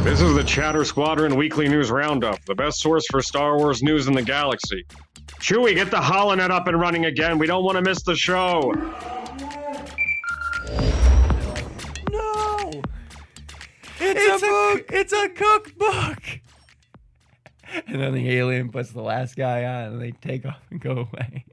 This is the Chatter Squadron Weekly News Roundup, the best source for Star Wars news in the galaxy. Chewie, get the holonet up and running again. We don't want to miss the show. No! It's a book! It's a cookbook! And then the alien puts the last guy on and they take off and go away.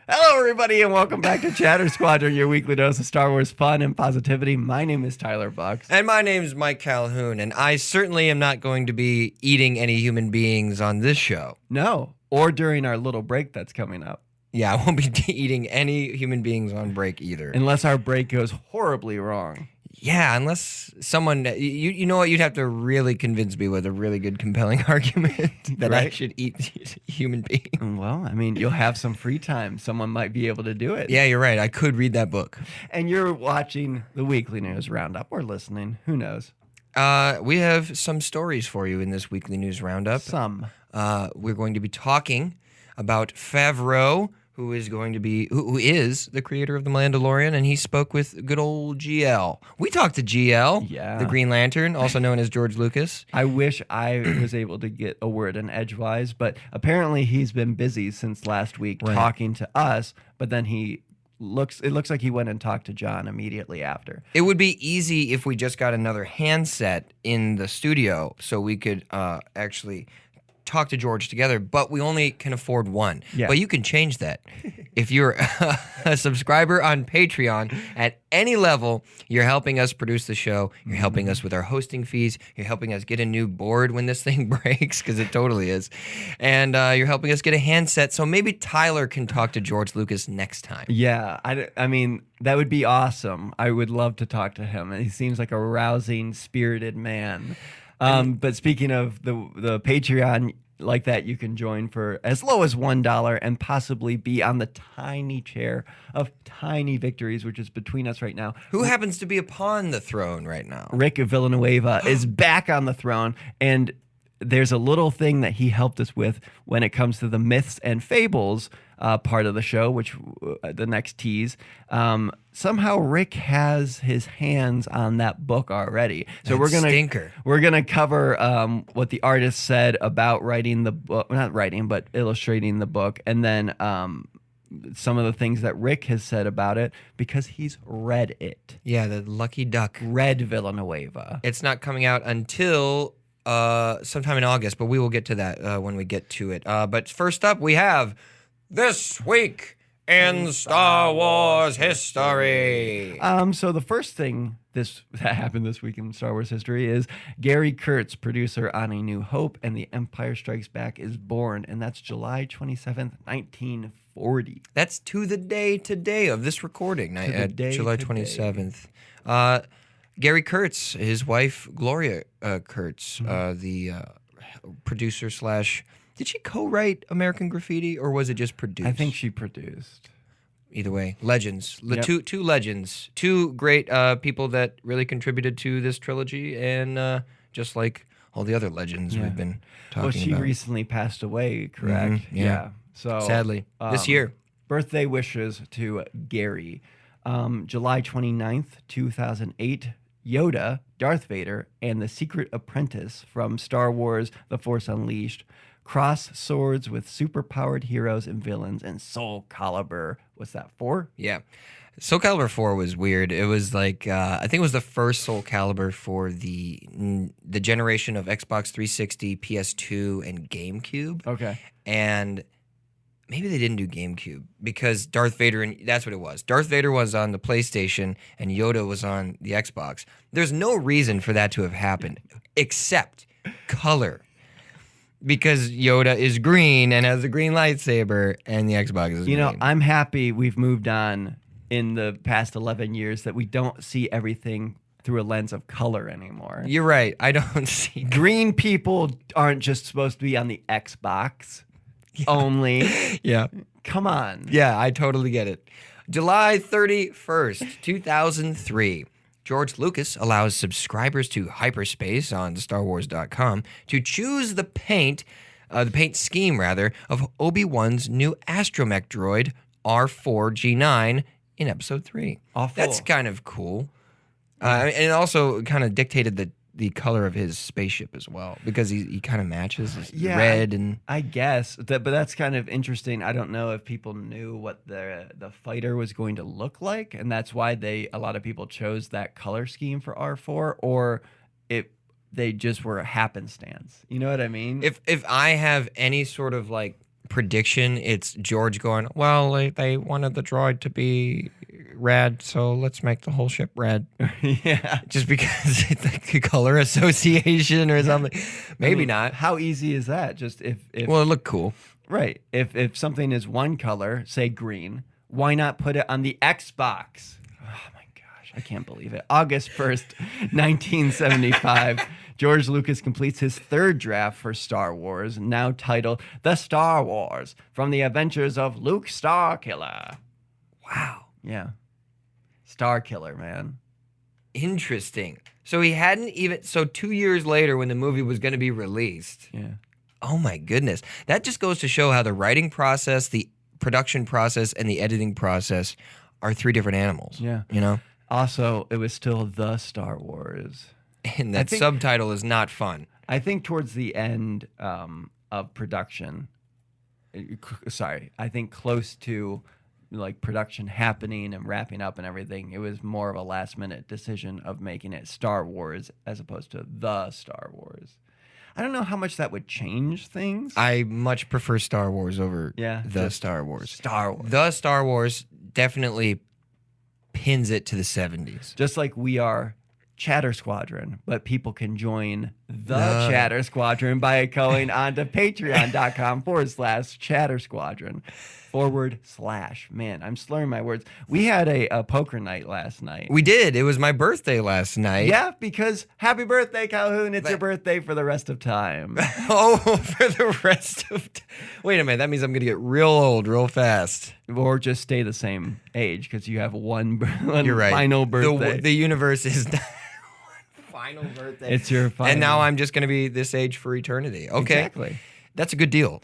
Hello, everybody, and welcome back to Chatter Squadron, your weekly dose of Star Wars fun and positivity. My name is Tyler Bucks. And my name's Mike Calhoun, and I certainly am not going to be eating any human beings on this show. No, or during our little break that's coming up. Yeah, I won't be eating any human beings on break either. Unless our break goes horribly wrong. Yeah, unless someone, you know what, you'd have to really convince me with a really good, compelling argument that I should eat human beings. Well, I mean, you'll have some free time. Someone might be able to do it. Yeah, you're right. I could read that book. And you're watching the Weekly News Roundup or listening. Who knows? We have some stories for you in this Weekly News Roundup. Some. We're going to be talking about Favreau, who is the creator of The Mandalorian, and he spoke with good old GL. We talked to GL, the Green Lantern, also known as George Lucas. I wish I was able to get a word in edgewise, but apparently he's been busy since last week talking to us, but then it looks like he went and talked to Jon immediately after. It would be easy if we just got another handset in the studio so we could actually talk to George together, but we only can afford one. Yeah. But you can change that. If you're a subscriber on Patreon at any level, you're helping us produce the show. You're helping us with our hosting fees. You're helping us get a new board when this thing breaks, because it totally is. And you're helping us get a handset, so maybe Tyler can talk to George Lucas next time. Yeah, I mean, that would be awesome. I would love to talk to him. He seems like a rousing, spirited man. But speaking of the Patreon like that, you can join for as low as $1 and possibly be on the tiny chair of Tiny Victories, which is between us right now. Who happens to be upon the throne right now? Rick Villanueva is back on the throne, and there's a little thing that he helped us with when it comes to the myths and fables part of the show, which the next tease. Somehow Rick has his hands on that book already. So we're gonna cover what the artist said about writing the book, not writing, but illustrating the book, and then some of the things that Rick has said about it because he's read it. Yeah, the lucky duck. Read Villanueva. It's not coming out until sometime in August, but we will get to that when we get to it. But first up, we have This Week in Star Wars History. So the first thing that happened this week in Star Wars history is Gary Kurtz, producer on A New Hope and The Empire Strikes Back, is born, and that's July 27th, 1940. That's to the day today of this recording, July 27th. Gary Kurtz, his wife Gloria Kurtz, the producer slash. Did she co-write American Graffiti, or was it just produced? I think she produced. Either way, legends. Yep. Two legends. Two great people that really contributed to this trilogy, and just like all the other legends we've been talking about. Well, she recently passed away, correct? Mm-hmm, yeah. So sadly, this year. Birthday wishes to Gary. July 29th, 2008, Yoda, Darth Vader, and the Secret Apprentice from Star Wars The Force Unleashed cross swords with superpowered heroes and villains in Soul Calibur. What's that, 4? Yeah. Soul Calibur 4 was weird. It was like, I think it was the first Soul Calibur for the generation of Xbox 360, PS2, and GameCube. Okay. And maybe they didn't do GameCube because Darth Vader, and that's what it was. Darth Vader was on the PlayStation and Yoda was on the Xbox. There's no reason for that to have happened except color. Because Yoda is green and has a green lightsaber, and the Xbox is green. You know, I'm happy we've moved on in the past 11 years that we don't see everything through a lens of color anymore. You're right. I don't see... Green people aren't just supposed to be on the Xbox only. Yeah. Come on. Yeah, I totally get it. July 31st, 2003. George Lucas allows subscribers to hyperspace on StarWars.com to choose the paint scheme, of Obi-Wan's new astromech droid, R4G9, in Episode 3. Awful. That's kind of cool. And it also kind of dictated the color of his spaceship as well, because he kind of matches Yeah, red and I guess, but that's kind of interesting. I don't know if people knew what the fighter was going to look like, and that's why a lot of people chose that color scheme for R4, or they just were a happenstance. You know what I mean? If I have any sort of like prediction, it's George going, well, they wanted the droid to be red, so let's make the whole ship red. Yeah. Just because it's like a color association or something. Maybe not. How easy is that? Just if Well, it looked cool. right. If something is one color, say green, why not put it on the Xbox? Oh my gosh, I can't believe it. August 1st, 1975. George Lucas completes his third draft for Star Wars, now titled The Star Wars, From the Adventures of Luke Starkiller. Wow. Yeah. Starkiller, man. Interesting. So he hadn't even, so 2 years later when the movie was going to be released. Yeah. Oh my goodness. That just goes to show how the writing process, the production process, and the editing process are three different animals. Yeah. You know? Also, it was still The Star Wars. And that subtitle is not fun. I think towards the end of production, I think close to like production happening and wrapping up and everything, it was more of a last minute decision of making it Star Wars as opposed to The Star Wars. I don't know how much that would change things. I much prefer Star Wars over the Star Wars. Star Wars. The Star Wars definitely pins it to the 70s. Just like we are Chatter Squadron, but people can join the Chatter Squadron by going on to patreon.com/Chatter Squadron / Man, I'm slurring my words. We had a poker night last night. We did. It was my birthday last night. Yeah, because happy birthday, Calhoun. It's your birthday for the rest of time. Oh, for the rest of Wait a minute. That means I'm going to get real old real fast. Or just stay the same age because you have one You're right. final birthday. The universe is final birthday. It's your final. And now I'm just going to be this age for eternity. Okay. Exactly. That's a good deal.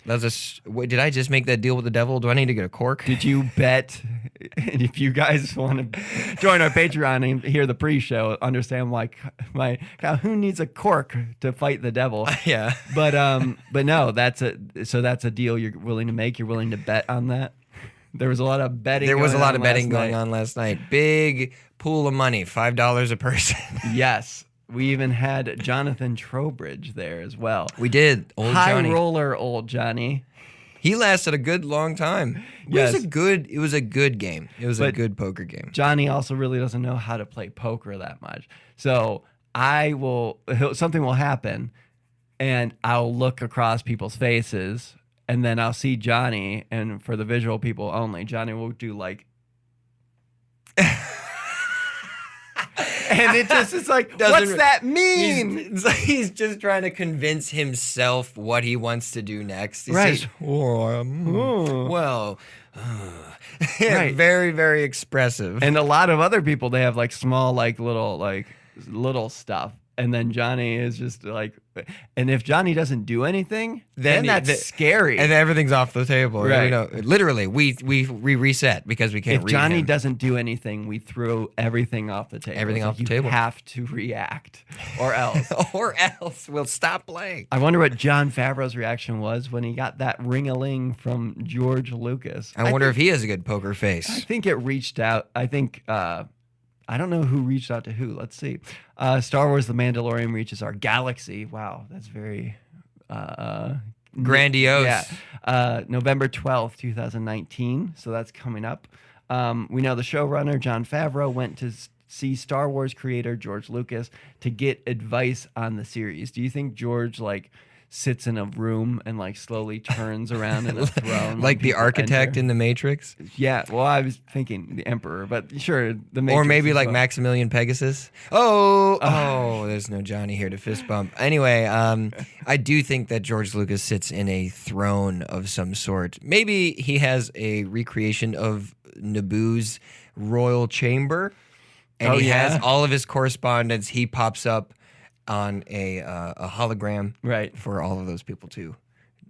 Wait, did I just make that deal with the devil? Do I need to get a cork? Did you bet? And if you guys want to join our Patreon and hear the pre-show, understand why my Calhoun needs a cork to fight the devil. Yeah. But no, that's a deal you're willing to make. You're willing to bet on that. There was a lot of betting. There was a lot of betting going on last night. Big pool of money, $5 a person. Yes. We even had Jonathan Trowbridge there as well. We did. Old High Johnny. roller, old Johnny. He lasted a good long time. Yes. It was a good game. It was a good poker game. Johnny also really doesn't know how to play poker that much. So something will happen and I'll look across people's faces and then I'll see Johnny, and for the visual people only, Johnny will do like and it's like, what's that mean? He's just trying to convince himself what he wants to do next. He Right. says, well, Right. Very, very expressive. And a lot of other people, they have like small, like little stuff. And then Johnny is just like, and if Johnny doesn't do anything, then that's scary. And everything's off the table. Right. You know, literally, we reset because we can't if read Johnny him. doesn't do anything, we throw everything off the table. Everything It's off like the table. You have to react, or else. Or else we'll stop playing. I wonder what Jon Favreau's reaction was when he got that ring-a-ling from George Lucas. I wonder if he has a good poker I face. think it reached out. I think I don't know who reached out to who. Let's see. Star Wars: The Mandalorian reaches our galaxy. Wow, that's very Grandiose. Yeah. November 12th, 2019. So that's coming up. We know the showrunner, Jon Favreau, went to see Star Wars creator George Lucas to get advice on the series. Do you think George sits in a room and slowly turns around in a throne? Like the people architect enter? in The Matrix? Yeah, well, I was thinking the Emperor, but sure, the Matrix Or maybe as like well. Maximilian Pegasus? Oh, there's no Johnny here to fist bump. Anyway, I do think that George Lucas sits in a throne of some sort. Maybe he has a recreation of Naboo's royal chamber, and he has all of his correspondence. He pops up on a hologram, Right. for all of those people to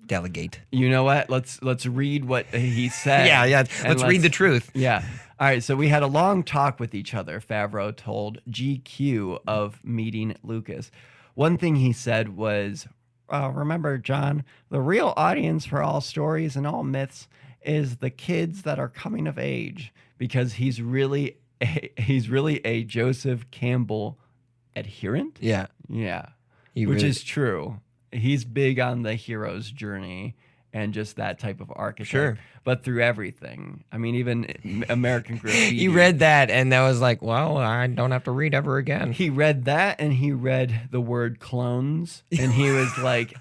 delegate. You know what? Let's read what he said. Yeah. and Let's read the truth. Yeah. All right. So we had a long talk with each other, Favreau told GQ of meeting Lucas. One thing he said was, remember, Jon, the real audience for all stories and all myths is the kids that are coming of age, because he's really a Joseph Campbell adherent. Yeah. Yeah. He Which really- is true. He's big on the hero's journey and just that type of archetype. Sure. But through everything. I mean, even American Graffiti. He read that, and that was like, well, I don't have to read ever again. He read that, and he read the word clones, and he was like,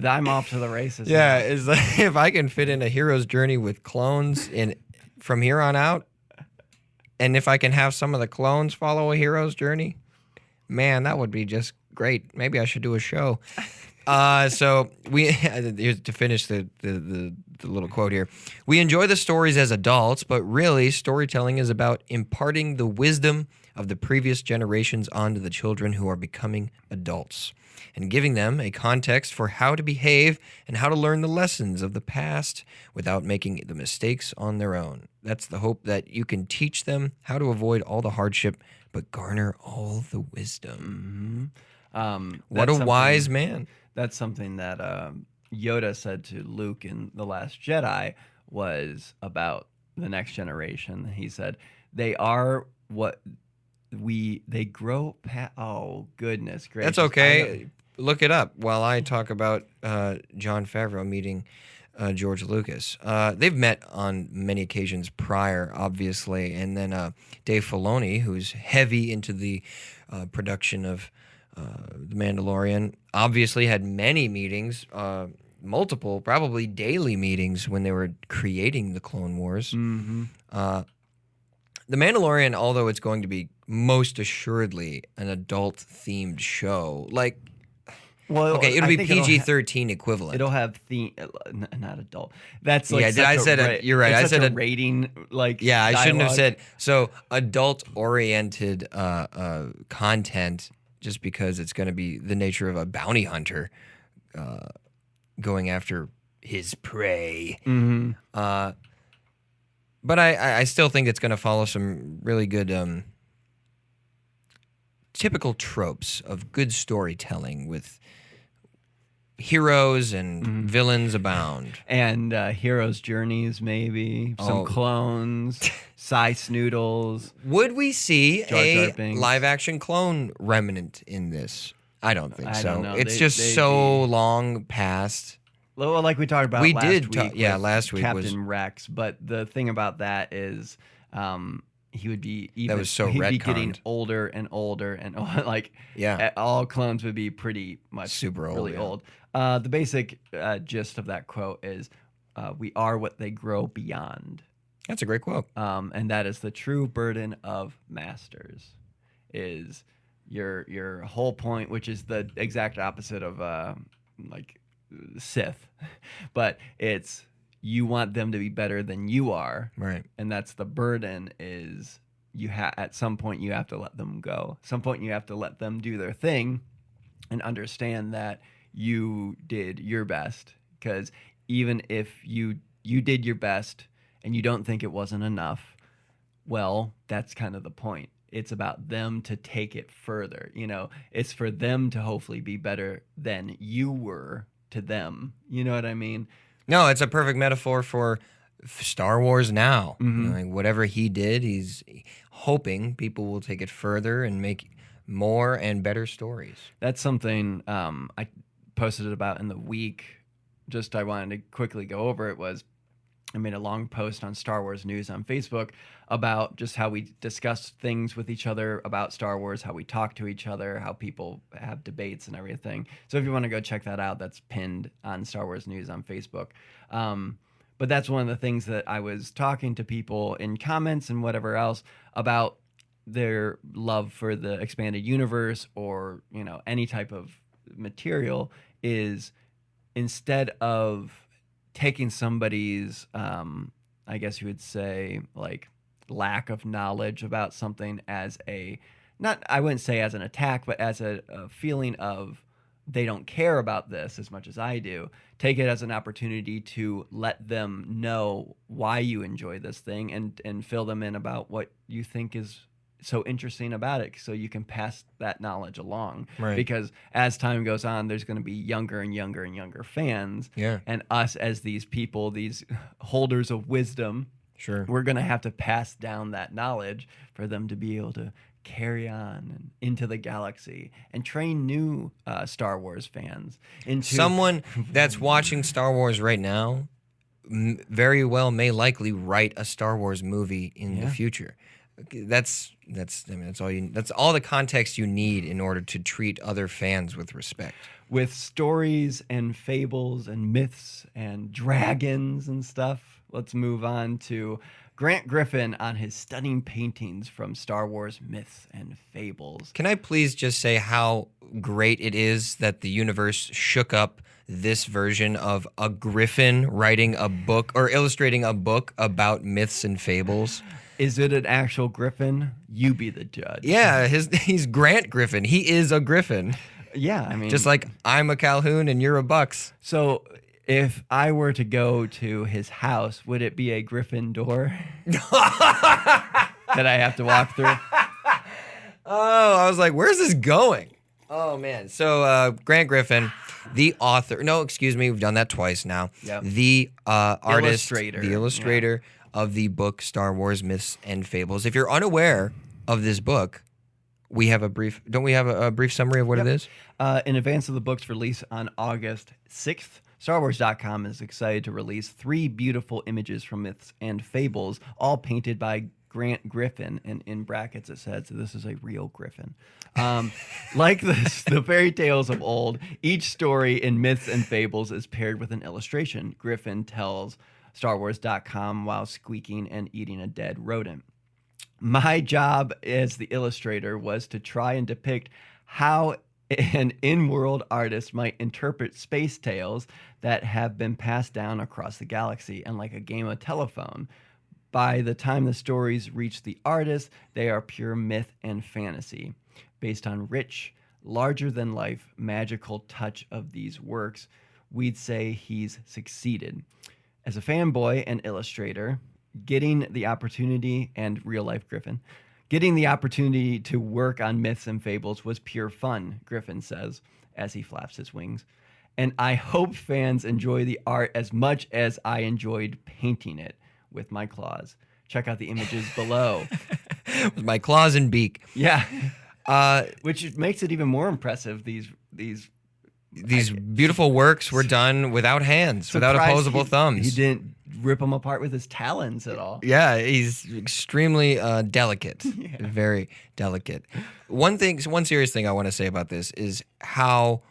I'm off to the races. Yeah, now." it's like, if I can fit in a hero's journey with clones from here on out, and if I can have some of the clones follow a hero's journey, man, that would be just great. Maybe I should do a show. So here's to finish the little quote here. We enjoy the stories as adults, but really storytelling is about imparting the wisdom of the previous generations onto the children who are becoming adults and giving them a context for how to behave and how to learn the lessons of the past without making the mistakes on their own. That's the hope, that you can teach them how to avoid all the hardship but garner all the wisdom. What a wise man. That's something that Yoda said to Luke in The Last Jedi was about the next generation. He said, they are what they grow past. Oh, goodness gracious. That's okay. Look it up while I talk about Jon Favreau meeting George Lucas. They've met on many occasions prior, obviously, and then Dave Filoni, who's heavy into the production of The Mandalorian, obviously had many meetings, multiple, probably daily meetings when they were creating the Clone Wars. Mm-hmm. The Mandalorian, although it's going to be most assuredly an adult-themed show, like, Well, okay, it'll I be think it'll PG-13 equivalent. It'll have not adult. That's like Yeah, I said you're right. It's I such said a rating like. Yeah, I shouldn't have dialogue. said so. Adult-oriented content, just because it's going to be the nature of a bounty hunter going after his prey. Mhm. But I still think it's going to follow some really good typical tropes of good storytelling with heroes and villains abound. And heroes' journeys, maybe some Oh. clones, Sice Noodles. Would we see Jar Jar a Binks. live-action clone remnant in this? I don't think I so. don't know. It's They'd just be- so long past. Well, like we talked about We last did week. talk- yeah, with last week Captain was- Rex. But the thing about that is, he would be even. was so he'd be getting retconned. older and older, and like Yeah. all clones would be pretty much Super old, really yeah. old. The basic gist of that quote is, "We are what they grow beyond." That's a great quote. And that is the true burden of masters, is your whole point, which is the exact opposite of like Sith, but it's you want them to be better than you are, Right. and that's the burden. Is at some point you have to let them go. Some point you have to let them do their thing, and understand that you did your best. Because even if you did your best and you don't think it wasn't enough, well, that's kind of the point. It's about them to take it further. It's for them to hopefully be better than you were to them. You know what I mean? No, it's a perfect metaphor for Star Wars now. Mhm. Like whatever he did, he's hoping people will take it further and make more and better stories. That's something I posted about in the week. Just I wanted to quickly go over it. I made a long post on Star Wars News on Facebook about just how we discuss things with each other about Star Wars, how we talk to each other, how people have debates and everything. So if you want to go check that out, that's pinned on Star Wars News on Facebook. But that's one of the things that I was talking to people in comments and whatever else about their love for the expanded universe, or any type of material, is instead of taking somebody's I guess you would say, like, lack of knowledge about something as I wouldn't say as an attack, but as a feeling of they don't care about this as much as I do, take it as an opportunity to let them know why you enjoy this thing and fill them in about what you think is so interesting about it, so you can pass that knowledge along. Right. Because as time goes on, there's going to be younger and younger and younger fans. Yeah. And us as these people, these holders of wisdom, Sure. we're going to have to pass down that knowledge for them to be able to carry on and into the galaxy and train new Star Wars fans into Someone that's watching Star Wars right now very well may likely write a Star Wars movie in the future. That's all the context you need in order to treat other fans with respect. with stories and fables and myths and dragons and stuff. Let's move on to Grant Griffin on his stunning paintings from Star Wars myths and fables. Can I please just say how great it is that the universe shook up this version of a griffin writing a book or illustrating a book about myths and fables? Is it an actual griffin? You be the judge. Yeah, he's Grant Griffin. He is a griffin. Yeah, I mean, Just like I'm a Calhoun and you're a Bucks. so if I were to go to his house, would it be a griffin door that I have to walk through? Oh, I was like, where's this going? Oh, man. So Grant Griffin, the author. No, excuse me. We've done that twice now. Yep. The artist, Illustrator. the illustrator of the book Star Wars Myths and Fables. If you're unaware of this book, we have a brief. Don't we have a brief summary of what it is? In advance of the book's release on August 6th, StarWars.com is excited to release 3 beautiful images from Myths and Fables, all painted by Grant Griffin, and in brackets it says this is a real griffin. Like the fairy tales of old, each story in Myths and Fables is paired with an illustration. Griffin tells StarWars.com while squeaking and eating a dead rodent. My job as the illustrator was to try and depict how an in-world artist might interpret space tales that have been passed down across the galaxy, and like a game of telephone. By the time the stories reach the artist, they are pure myth and fantasy. Based on rich, larger-than-life, magical touch of these works, we'd say he's succeeded. As a fanboy and illustrator, getting the opportunity, and real-life Griffin, getting the opportunity to work on Myths and Fables was pure fun, Griffin says, as he flaps his wings. And I hope fans enjoy the art as much as I enjoyed painting it with my claws. Check out the images below. With my claws and beak. Yeah. Which makes it even more impressive. These beautiful works were done without hands, without opposable thumbs. He didn't rip them apart with his talons at all. Yeah, he's extremely delicate, very delicate. One serious thing I want to say about this is how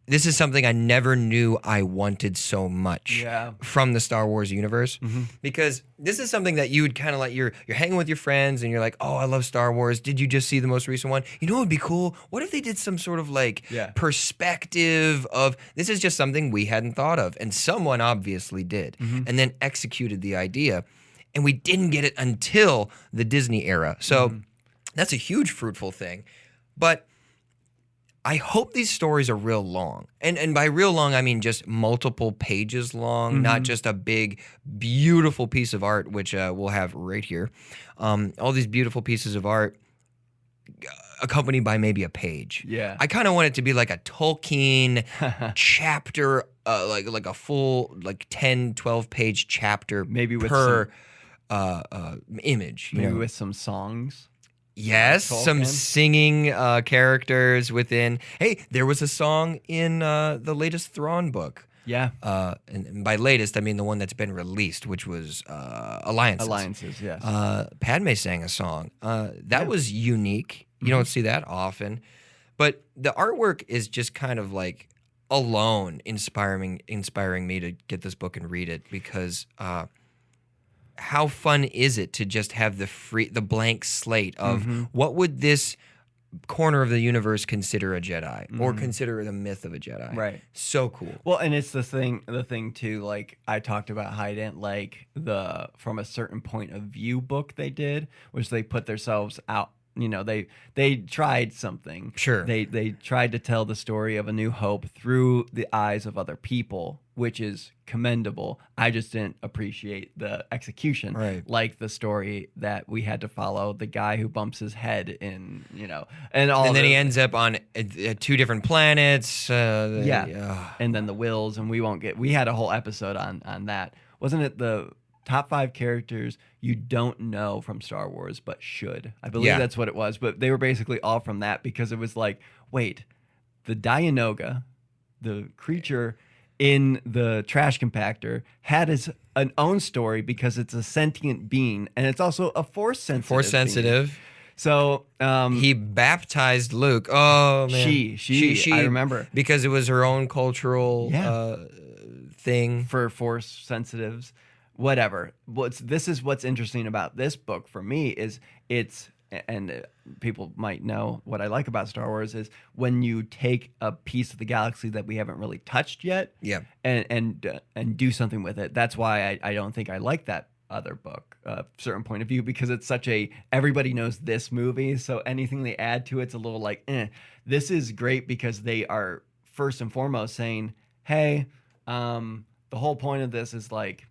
this is something I never knew I wanted so much from the Star Wars universe, because this is something that you would kind of like, you're hanging with your friends and you're like, oh, I love Star Wars. Did you just see the most recent one? You know what would be cool? What if they did some sort of like perspective of, this is just something we hadn't thought of, and someone obviously did, and then executed the idea, and we didn't get it until the Disney era. So that's a huge fruitful thing. But I hope these stories are real long. And by real long, I mean just multiple pages long, not just a big, beautiful piece of art, which we'll have right here. All these beautiful pieces of art accompanied by maybe a page. Yeah. I kind of want it to be like a Tolkien chapter, like a full, like 10, 12-page chapter maybe with per image. Maybe with some songs. Yes, Tolkien. some singing characters within. Hey, there was a song in the latest Thrawn book. Yeah. And by latest, I mean the one that's been released, which was Alliances. Alliances, yes. Padme sang a song. That was unique. You don't see that often. But the artwork is just kind of like alone inspiring me to get this book and read it, because how fun is it to just have the blank slate of what would this corner of the universe consider a Jedi or consider the myth of a Jedi? Right. So cool. Well, and it's the thing too, like I talked about how I didn't like the From a Certain Point of View book they did, which they put themselves out they tried something. Sure. They tried to tell the story of A New Hope through the eyes of other people, which is commendable. I just didn't appreciate the execution, Right. like the story that we had to follow the guy who bumps his head in, And then he ends up on 2 different planets. and then the wills, and we had a whole episode on that. Wasn't it the top 5 characters you don't know from Star Wars but should? I believe that's what it was, but they were basically all from that, because it was like, wait, the Dianoga, the creature in the trash compactor, had an own story because it's a sentient being, and it's also a force sensitive. Being. So he baptized Luke. Oh man, she. I remember, because it was her own cultural thing for force sensitives. Whatever. This is what's interesting about this book for me is and people might know what I like about Star Wars is when you take a piece of the galaxy that we haven't really touched yet, and do something with it. That's why I don't think I like that other book, certain point of view, because it's such everybody knows this movie, so anything they add to it's a little like, This is great because they are first and foremost saying, hey, the whole point of this is like,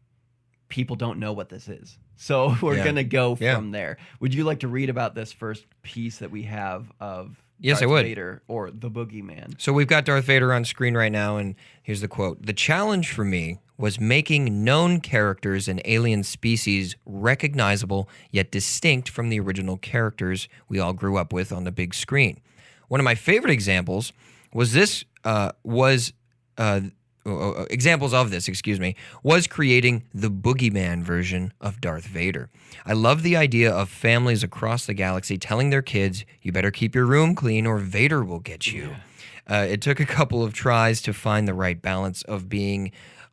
people don't know what this is. So we're going to go from there. Would you like to read about this first piece that we have of Yes, Darth I would. Vader or the Boogeyman? So we've got Darth Vader on screen right now, and here's the quote. "The challenge for me was making known characters and alien species recognizable yet distinct from the original characters we all grew up with on the big screen. One of my favorite examples was creating the Boogeyman version of Darth Vader. I love the idea of families across the galaxy telling their kids, you better keep your room clean or Vader will get you. It took a couple of tries to find the right balance of being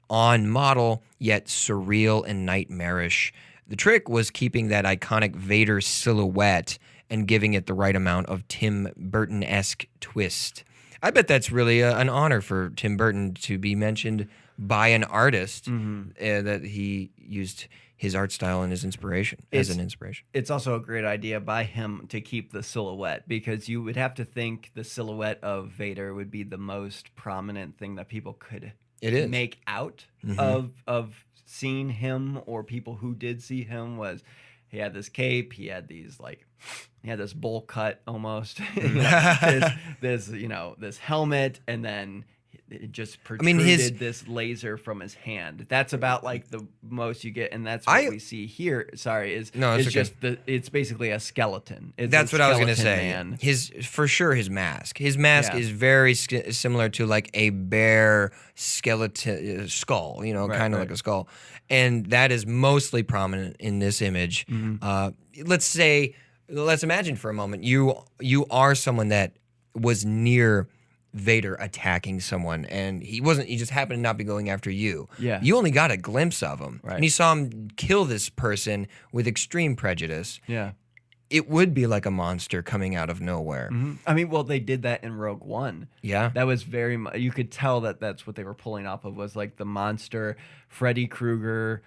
on model, yet surreal and nightmarish. The trick was keeping that iconic Vader silhouette and giving it the right amount of Tim Burton-esque twist. I bet that's really an honor for Tim Burton to be mentioned by an artist, that he used his art style and his inspiration as an inspiration. It's also a great idea by him to keep the silhouette, because you would have to think the silhouette of Vader would be the most prominent thing that people could make out of seeing him, or people who did see him. Was he had this cape, he had this bowl cut almost, this helmet, and then it just protruded this laser from his hand. That's about like the most you get, and that's what we see here. Sorry, it's basically a skeleton. That's what I was going to say. Man. His mask. His mask is very similar to like a bear skeleton skull. Kind of like a skull, and that is mostly prominent in this image. Let's imagine for a moment you are someone that was near Vader attacking someone, and he just happened to not be going after you. Yeah. You only got a glimpse of him. Right. And you saw him kill this person with extreme prejudice. Yeah. It would be like a monster coming out of nowhere. Mm-hmm. I mean, well, they did that in Rogue One. Yeah. That was very much, you could tell that that's what they were pulling off of, was like the monster, Freddy Krueger,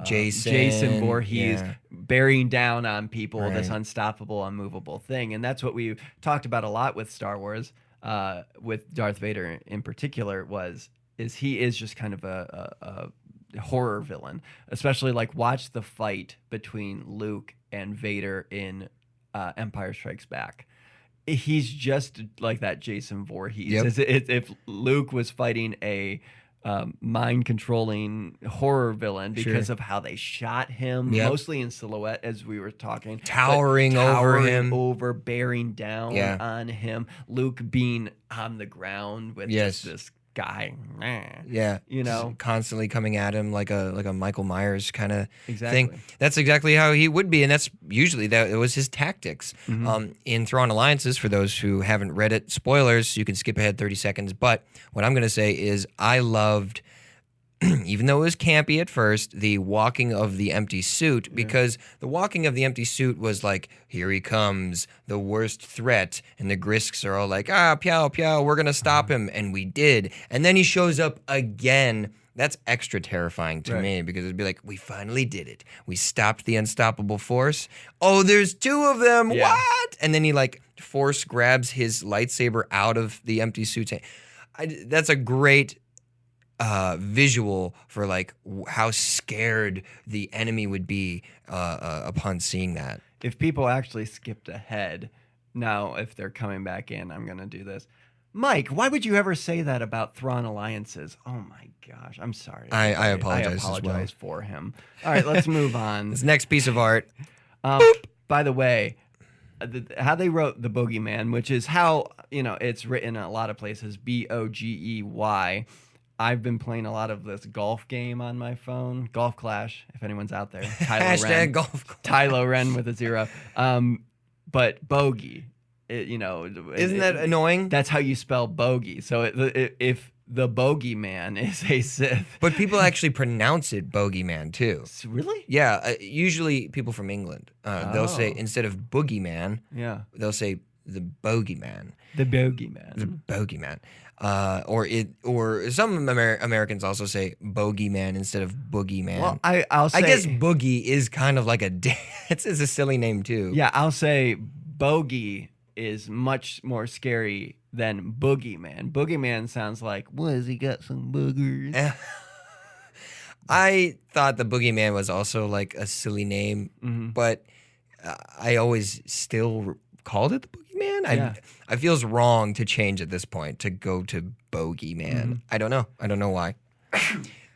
Jason Voorhees bearing down on people, this unstoppable, unmovable thing. And that's what we talked about a lot with Star Wars, with Darth Vader in particular, is he is just kind of a horror villain. Especially like watch the fight between Luke and Vader in Empire Strikes Back. He's just like that Jason Voorhees. Yep. If Luke was fighting a mind-controlling horror villain because of how they shot him, mostly in silhouette, as we were talking. Towering over him. Bearing down on him. Luke being on the ground with just this guy. Just constantly coming at him like a Michael Myers kind of thing. That's exactly how he would be, and that's usually it was his tactics. In Thrawn Alliances, for those who haven't read it, spoilers, you can skip ahead 30 seconds, but what I'm going to say is I loved, even though it was campy at first, the walking of the empty suit, because the walking of the empty suit was like, here he comes, the worst threat, and the Grisks are all like, Piao, Piao, we're going to stop him, and we did. And then he shows up again That's extra terrifying to Right. me because it'd be like, we finally did it. We stopped the unstoppable force. Oh, there's 2 of them. Yeah. What? And then he like force grabs his lightsaber out of the empty suit. That's a great visual for like how scared the enemy would be upon seeing that. If people actually skipped ahead, now if they're coming back in, I'm going to do this. Mike, why would you ever say that about Thrawn alliances? Oh my gosh, I'm sorry. I apologize I as well. apologize for him. All right, let's move on. This next piece of art. By the way, how they wrote the Boogeyman, which is how, it's written in a lot of places, Bogey. I've been playing a lot of this golf game on my phone, Golf Clash, if anyone's out there. Hashtag golf clash. Kylo Ren with a 0. But bogey, Isn't that annoying? That's how you spell bogey. So if the Bogeyman is a Sith. But people actually pronounce it Bogeyman too. Really? Yeah, usually people from England, they'll say, instead of Boogeyman, Yeah. they'll say the Bogeyman. The Bogeyman. The Bogeyman. Or some Americans also say Bogeyman instead of Boogeyman. Well, I'll say, I guess Boogie is kind of like it's a silly name too. Yeah, I'll say bogey is much more scary than Boogeyman. Boogeyman sounds like, what, has he got some boogers? I thought the Boogeyman was also like a silly name, but I always still called it the Boogeyman. Yeah. I feels wrong to change at this point to go to Bogeyman. I don't know why.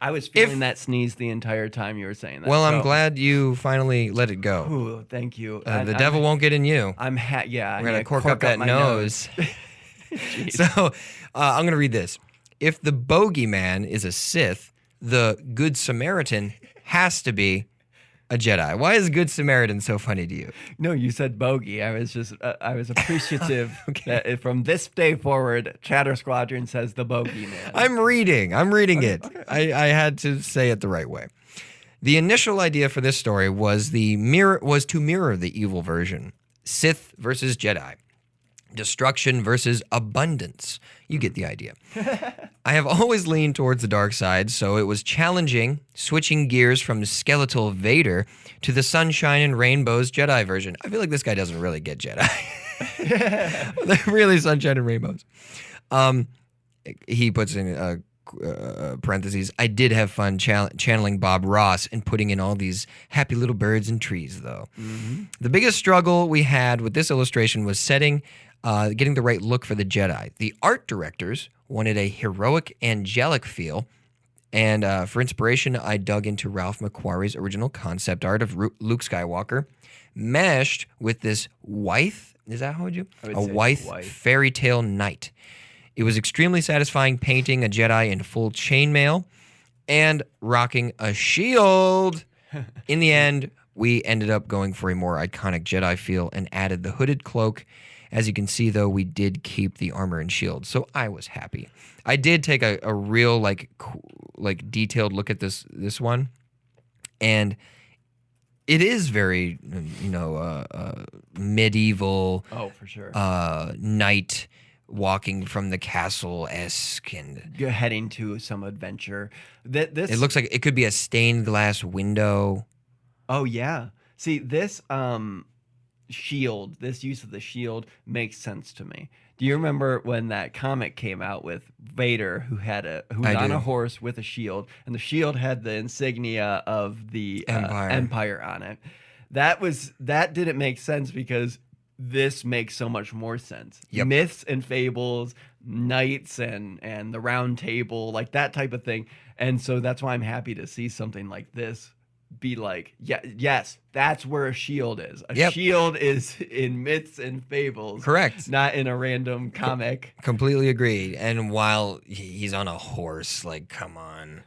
I was feeling that sneeze the entire time you were saying that. Well, I'm glad you finally let it go. Ooh, thank you. The devil won't get in you. I'm We're gonna cork up that my nose. So I'm gonna read this. If the Bogeyman is a Sith, the Good Samaritan has to be a Jedi. Why is Good Samaritan so funny to you? No, you said bogey. I was appreciative that from this day forward, Chatter Squadron says the Bogeyman. I'm reading it. Okay. I had to say it the right way. The initial idea for this story was to mirror the evil version. Sith versus Jedi. Destruction versus abundance. You get the idea. I have always leaned towards the dark side, so it was challenging switching gears from skeletal Vader to the sunshine and rainbows Jedi version. I feel like this guy doesn't really get Jedi. They're really sunshine and rainbows. He puts in parentheses, I did have fun channeling Bob Ross and putting in all these happy little birds and trees, though. The biggest struggle we had with this illustration was getting the right look for the Jedi. The art directors wanted a heroic, angelic feel, and for inspiration, I dug into Ralph McQuarrie's original concept art of Luke Skywalker, meshed with this Wythe, is that how you? A Wythe fairy tale knight. It was extremely satisfying painting a Jedi in full chainmail and rocking a shield. In the end, we ended up going for a more iconic Jedi feel and added the hooded cloak. As you can see, though, we did keep the armor and shield, so I was happy. I did take a real like detailed look at this one, and it is very medieval. Oh, for sure. Knight walking from the castle-esque, and You're heading to some adventure. This it looks like it could be a stained glass window. Oh yeah. See, this shield, this use of the shield makes sense to me. Do you remember when that comic came out with Vader, who was on a horse with a shield, and the shield had the insignia of the Empire on it? That didn't make sense because this makes so much more sense. Yep. Myths and fables, knights and the round table, like that type of thing. And so that's why I'm happy to see something like this be like, yes, that's where a shield is. A shield is in myths and fables. Correct. Not in a random comic. Completely agreed. And while he's on a horse, like, come on.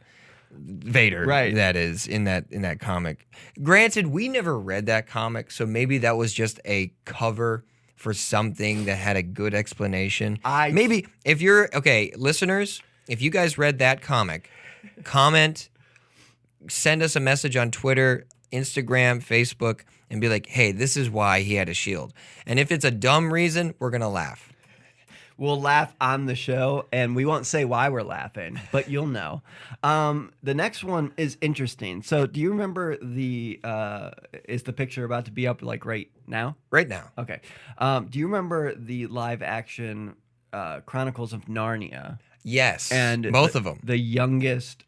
Vader, right? That is in that comic. Granted, we never read that comic, so maybe that was just a cover for something that had a good explanation. Maybe if you're listeners, if you guys read that comic, comment, send us a message on Twitter, Instagram, Facebook, and be like, "Hey, this is why he had a shield." And if it's a dumb reason, we're gonna laugh. We'll laugh on the show, and we won't say why we're laughing, but you'll know. The next one is interesting. So, do you remember is the picture about to be up like right now? Right now. Okay. Do you remember the live action Chronicles of Narnia? Yes. And both of them. The youngest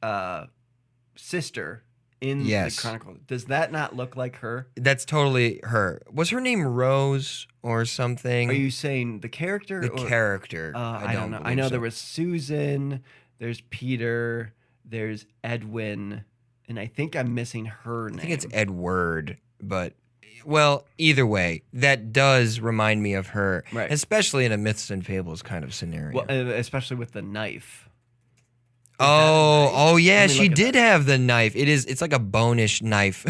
sister in Yes. the Chronicles. Does that not look like her? That's totally her. Was her name Rose or something? Are you saying the character? the or- character? I don't know. I believe know so. there was Susan, there's Peter, there's Edwin, and I think I'm missing her name. I think it's Edward, but well, either way, that does remind me of her, Right. especially in a myths and fables kind of scenario. Well, especially with the knife. Oh, yeah, Let me she look at did have the knife. It's like a bonish knife.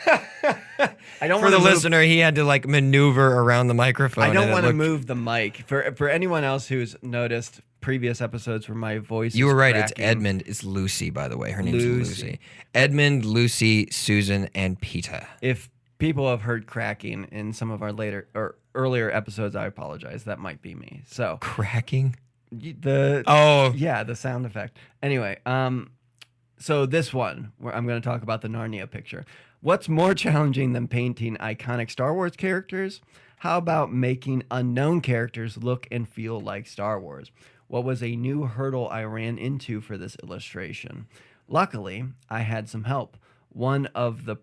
I don't For want the to listener, he had to like maneuver around the microphone. I don't and it want to looked- move the mic. For anyone else who's noticed previous episodes where my voice You is were right. cracking, It's Edmund. It's Lucy, by the way. Her name's Lucy. Lucy. Edmund, Lucy, Susan, and Peter. If people have heard cracking in some of our later or earlier episodes, I apologize. That might be me. So Cracking? the Oh, yeah, the sound effect. Anyway, so this one where I'm going to talk about the Narnia picture. What's more challenging than painting iconic Star Wars characters? How about making unknown characters look and feel like Star Wars? What was a new hurdle I ran into for this illustration? Luckily, I had some help. One of the